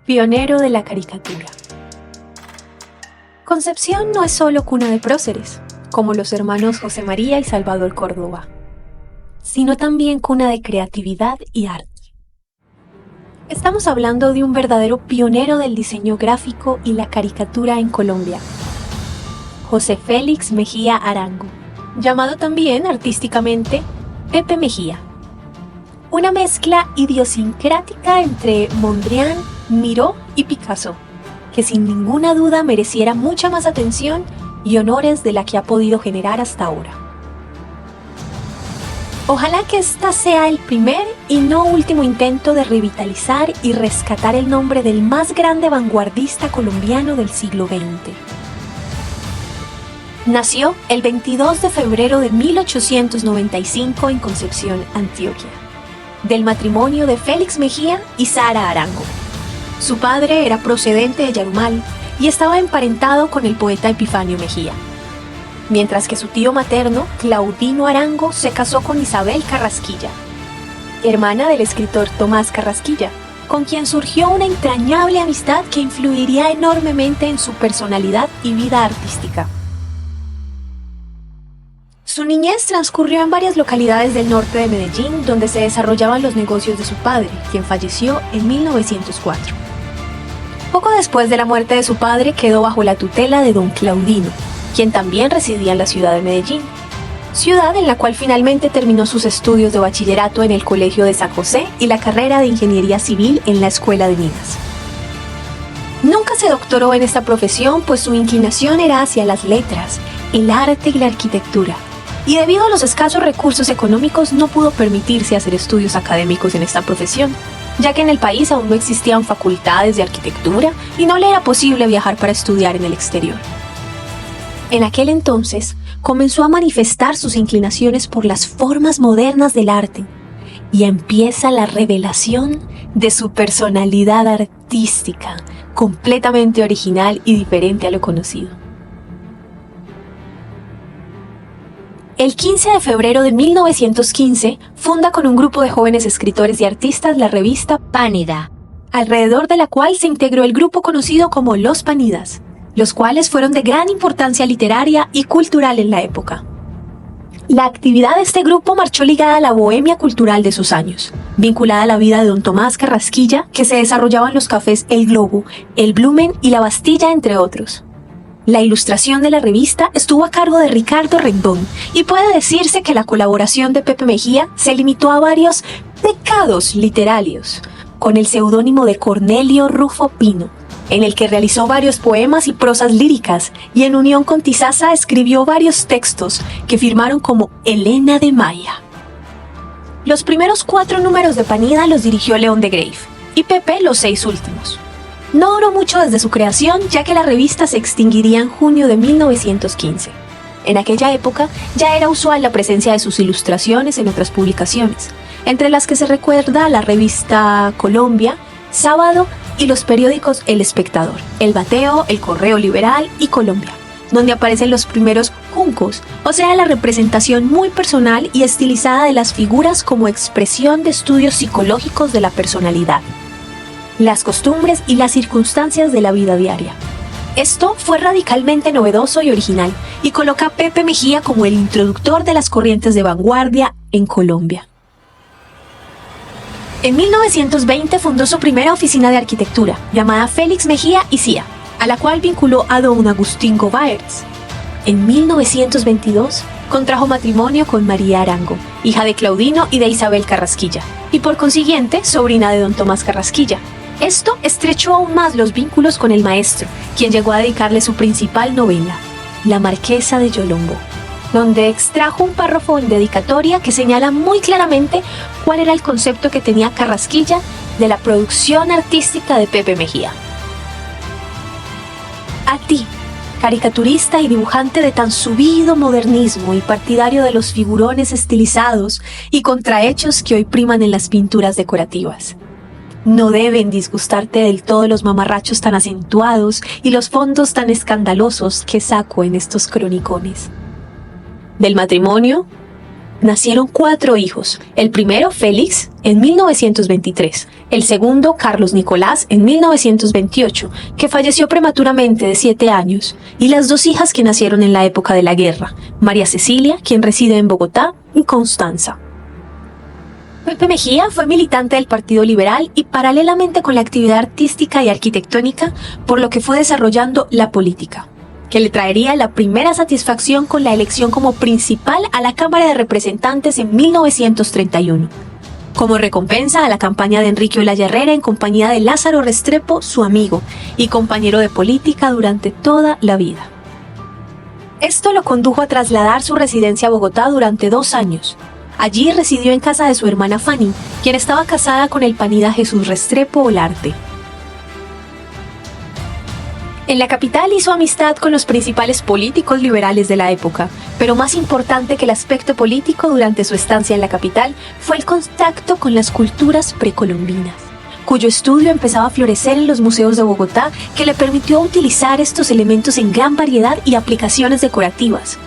Pionero de la caricatura. Concepción no es solo cuna de próceres, como los hermanos José María y Salvador Córdoba, sino también cuna de creatividad y arte. Estamos hablando de un verdadero pionero del diseño gráfico y la caricatura en Colombia, José Félix Mejía Arango, llamado también artísticamente Pepe Mejía. Una mezcla idiosincrática entre Mondrian, Miró y Picasso, que sin ninguna duda mereciera mucha más atención y honores de la que ha podido generar hasta ahora. Ojalá que esta sea el primer y no último intento de revitalizar y rescatar el nombre del más grande vanguardista colombiano del siglo XX. Nació el 22 de febrero de 1895 en Concepción, Antioquia, del matrimonio de Félix Mejía y Sara Arango. Su padre era procedente de Yarumal y estaba emparentado con el poeta Epifanio Mejía, mientras que su tío materno, Claudino Arango, se casó con Isabel Carrasquilla, hermana del escritor Tomás Carrasquilla, con quien surgió una entrañable amistad que influiría enormemente en su personalidad y vida artística. Su niñez transcurrió en varias localidades del norte de Medellín, donde se desarrollaban los negocios de su padre, quien falleció en 1904. Poco después de la muerte de su padre, quedó bajo la tutela de don Claudino, quien también residía en la ciudad de Medellín, ciudad en la cual finalmente terminó sus estudios de bachillerato en el Colegio de San José y la carrera de Ingeniería Civil en la Escuela de Minas. Nunca se doctoró en esta profesión, pues su inclinación era hacia las letras, el arte y la arquitectura, y debido a los escasos recursos económicos no pudo permitirse hacer estudios académicos en esta profesión, ya que en el país aún no existían facultades de arquitectura y no le era posible viajar para estudiar en el exterior. En aquel entonces comenzó a manifestar sus inclinaciones por las formas modernas del arte y empieza la revelación de su personalidad artística, completamente original y diferente a lo conocido. El 15 de febrero de 1915 funda con un grupo de jóvenes escritores y artistas la revista Pánida, alrededor de la cual se integró el grupo conocido como Los Panidas, los cuales fueron de gran importancia literaria y cultural en la época. La actividad de este grupo marchó ligada a la bohemia cultural de sus años, vinculada a la vida de don Tomás Carrasquilla, que se desarrollaba en los cafés El Globo, El Blumen y La Bastilla, entre otros. La ilustración de la revista estuvo a cargo de Ricardo Rendón y puede decirse que la colaboración de Pepe Mejía se limitó a varios pecados literarios, con el seudónimo de Cornelio Rufo Pino, en el que realizó varios poemas y prosas líricas, y en unión con Tizaza escribió varios textos que firmaron como Elena de Maya. Los primeros 4 números de Panida los dirigió León de Greiff y Pepe los 6 últimos. No duró mucho desde su creación, ya que la revista se extinguiría en junio de 1915. En aquella época ya era usual la presencia de sus ilustraciones en otras publicaciones, entre las que se recuerda la revista Colombia, Sábado y los periódicos El Espectador, El Bateo, El Correo Liberal y Colombia, donde aparecen los primeros juncos, o sea, la representación muy personal y estilizada de las figuras como expresión de estudios psicológicos de la personalidad, las costumbres y las circunstancias de la vida diaria. Esto fue radicalmente novedoso y original, y coloca a Pepe Mejía como el introductor de las corrientes de vanguardia en Colombia. En 1920 fundó su primera oficina de arquitectura, llamada Félix Mejía y Cía, a la cual vinculó a don Agustín Govaerts. En 1922 contrajo matrimonio con María Arango, hija de Claudino y de Isabel Carrasquilla, y por consiguiente sobrina de don Tomás Carrasquilla. Esto estrechó aún más los vínculos con el maestro, quien llegó a dedicarle su principal novela, La Marquesa de Yolombo, donde extrajo un párrafo en dedicatoria que señala muy claramente cuál era el concepto que tenía Carrasquilla de la producción artística de Pepe Mejía. A ti, caricaturista y dibujante de tan subido modernismo y partidario de los figurones estilizados y contrahechos que hoy priman en las pinturas decorativas. No deben disgustarte del todo los mamarrachos tan acentuados y los fondos tan escandalosos que saco en estos cronicones. Del matrimonio, nacieron 4 hijos. El primero, Félix, en 1923. El segundo, Carlos Nicolás, en 1928, que falleció prematuramente de 7 años. Y las 2 hijas que nacieron en la época de la guerra, María Cecilia, quien reside en Bogotá, y Constanza. Pepe Mejía fue militante del Partido Liberal y paralelamente con la actividad artística y arquitectónica, por lo que fue desarrollando la política, que le traería la primera satisfacción con la elección como principal a la Cámara de Representantes en 1931, como recompensa a la campaña de Enrique Olaya Herrera en compañía de Lázaro Restrepo, su amigo y compañero de política durante toda la vida. Esto lo condujo a trasladar su residencia a Bogotá durante 2 años. Allí residió en casa de su hermana Fanny, quien estaba casada con el panida Jesús Restrepo Olarte. En la capital hizo amistad con los principales políticos liberales de la época, pero más importante que el aspecto político durante su estancia en la capital fue el contacto con las culturas precolombinas, cuyo estudio empezaba a florecer en los museos de Bogotá, que le permitió utilizar estos elementos en gran variedad y aplicaciones decorativas.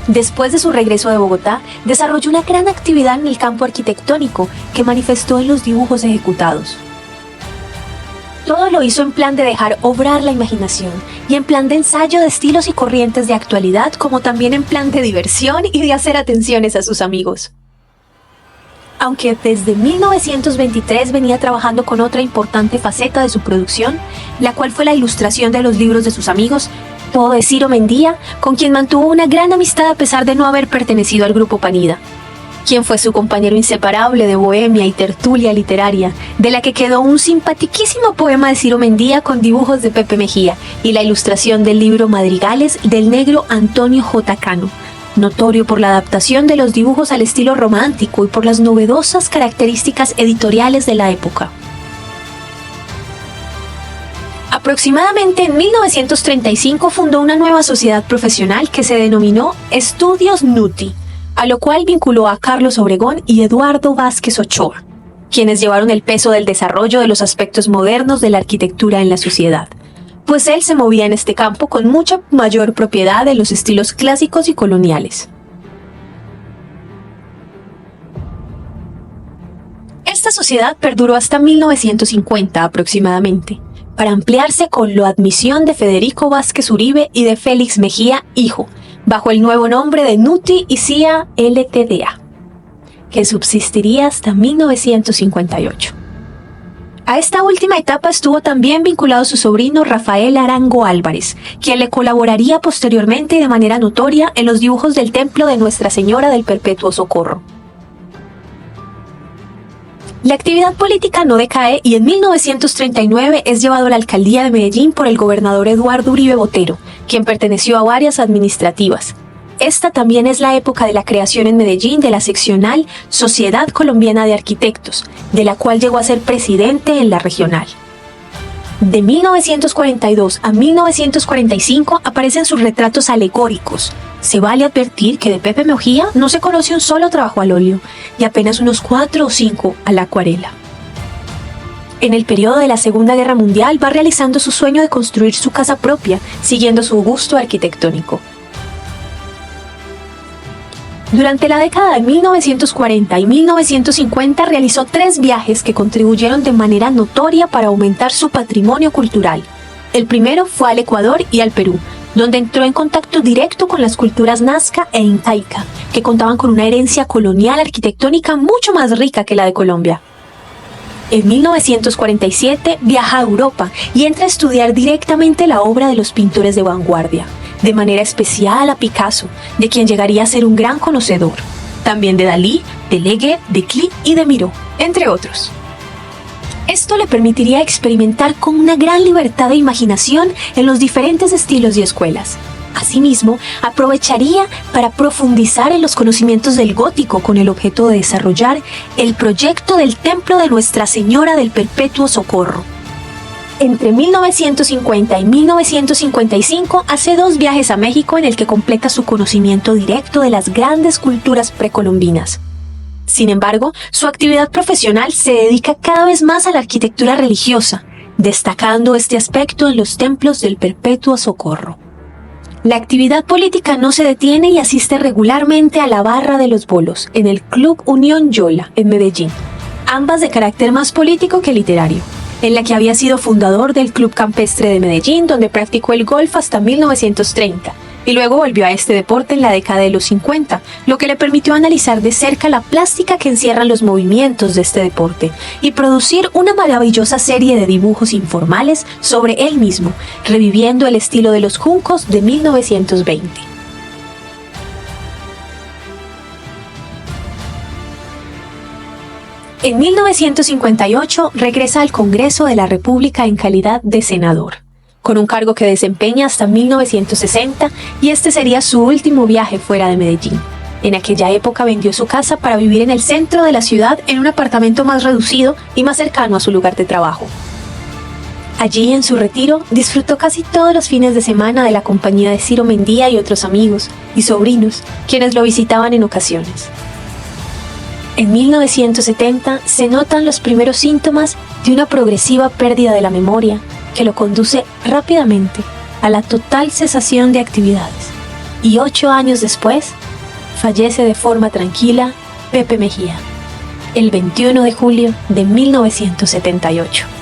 Después de su regreso de Bogotá, desarrolló una gran actividad en el campo arquitectónico que manifestó en los dibujos ejecutados. Todo lo hizo en plan de dejar obrar la imaginación y en plan de ensayo de estilos y corrientes de actualidad, como también en plan de diversión y de hacer atenciones a sus amigos. Aunque desde 1923 venía trabajando con otra importante faceta de su producción, la cual fue la ilustración de los libros de sus amigos, todo de Ciro Mendía, con quien mantuvo una gran amistad a pesar de no haber pertenecido al grupo Panida, quien fue su compañero inseparable de bohemia y tertulia literaria, de la que quedó un simpaticísimo poema de Ciro Mendía con dibujos de Pepe Mejía y la ilustración del libro Madrigales del negro Antonio J. Cano, notorio por la adaptación de los dibujos al estilo romántico y por las novedosas características editoriales de la época. Aproximadamente en 1935 fundó una nueva sociedad profesional que se denominó Estudios Nuti, a lo cual vinculó a Carlos Obregón y Eduardo Vázquez Ochoa, quienes llevaron el peso del desarrollo de los aspectos modernos de la arquitectura en la sociedad, pues él se movía en este campo con mucha mayor propiedad de los estilos clásicos y coloniales. Esta sociedad perduró hasta 1950 aproximadamente, para ampliarse con la admisión de Federico Vázquez Uribe y de Félix Mejía, hijo, bajo el nuevo nombre de Nuti y CIA Ltda, que subsistiría hasta 1958. A esta última etapa estuvo también vinculado su sobrino Rafael Arango Álvarez, quien le colaboraría posteriormente y de manera notoria en los dibujos del templo de Nuestra Señora del Perpetuo Socorro. La actividad política no decae y en 1939 es llevado a la alcaldía de Medellín por el gobernador Eduardo Uribe Botero, quien perteneció a varias administrativas. Esta también es la época de la creación en Medellín de la seccional Sociedad Colombiana de Arquitectos, de la cual llegó a ser presidente en la regional. De 1942 a 1945 aparecen sus retratos alegóricos. Se vale advertir que de Pepe Mejía no se conoce un solo trabajo al óleo y apenas unos 4 o 5 a la acuarela. En el periodo de la Segunda Guerra Mundial va realizando su sueño de construir su casa propia, siguiendo su gusto arquitectónico. Durante la década de 1940 y 1950 realizó 3 viajes que contribuyeron de manera notoria para aumentar su patrimonio cultural. El primero fue al Ecuador y al Perú, donde entró en contacto directo con las culturas nazca e incaica, que contaban con una herencia colonial arquitectónica mucho más rica que la de Colombia. En 1947 viaja a Europa y entra a estudiar directamente la obra de los pintores de vanguardia, de manera especial a Picasso, de quien llegaría a ser un gran conocedor, también de Dalí, de Leguet, de Klimt y de Miró, entre otros. Esto le permitiría experimentar con una gran libertad de imaginación en los diferentes estilos y escuelas. Asimismo, aprovecharía para profundizar en los conocimientos del gótico con el objeto de desarrollar el proyecto del Templo de Nuestra Señora del Perpetuo Socorro. Entre 1950 y 1955 hace 2 viajes a México en el que completa su conocimiento directo de las grandes culturas precolombinas. Sin embargo, su actividad profesional se dedica cada vez más a la arquitectura religiosa, destacando este aspecto en los templos del Perpetuo Socorro. La actividad política no se detiene y asiste regularmente a la barra de los bolos en el Club Unión Yola en Medellín, ambas de carácter más político que literario, en la que había sido fundador del Club Campestre de Medellín, donde practicó el golf hasta 1930, y luego volvió a este deporte en la década de los 50, lo que le permitió analizar de cerca la plástica que encierran los movimientos de este deporte y producir una maravillosa serie de dibujos informales sobre él mismo, reviviendo el estilo de los Juncos de 1920. En 1958 regresa al Congreso de la República en calidad de senador, con un cargo que desempeña hasta 1960, y este sería su último viaje fuera de Medellín. En aquella época vendió su casa para vivir en el centro de la ciudad en un apartamento más reducido y más cercano a su lugar de trabajo. Allí, en su retiro, disfrutó casi todos los fines de semana de la compañía de Ciro Mendía y otros amigos y sobrinos, quienes lo visitaban en ocasiones. En 1970 se notan los primeros síntomas de una progresiva pérdida de la memoria que lo conduce rápidamente a la total cesación de actividades. Y 8 años después, fallece de forma tranquila Pepe Mejía, el 21 de julio de 1978.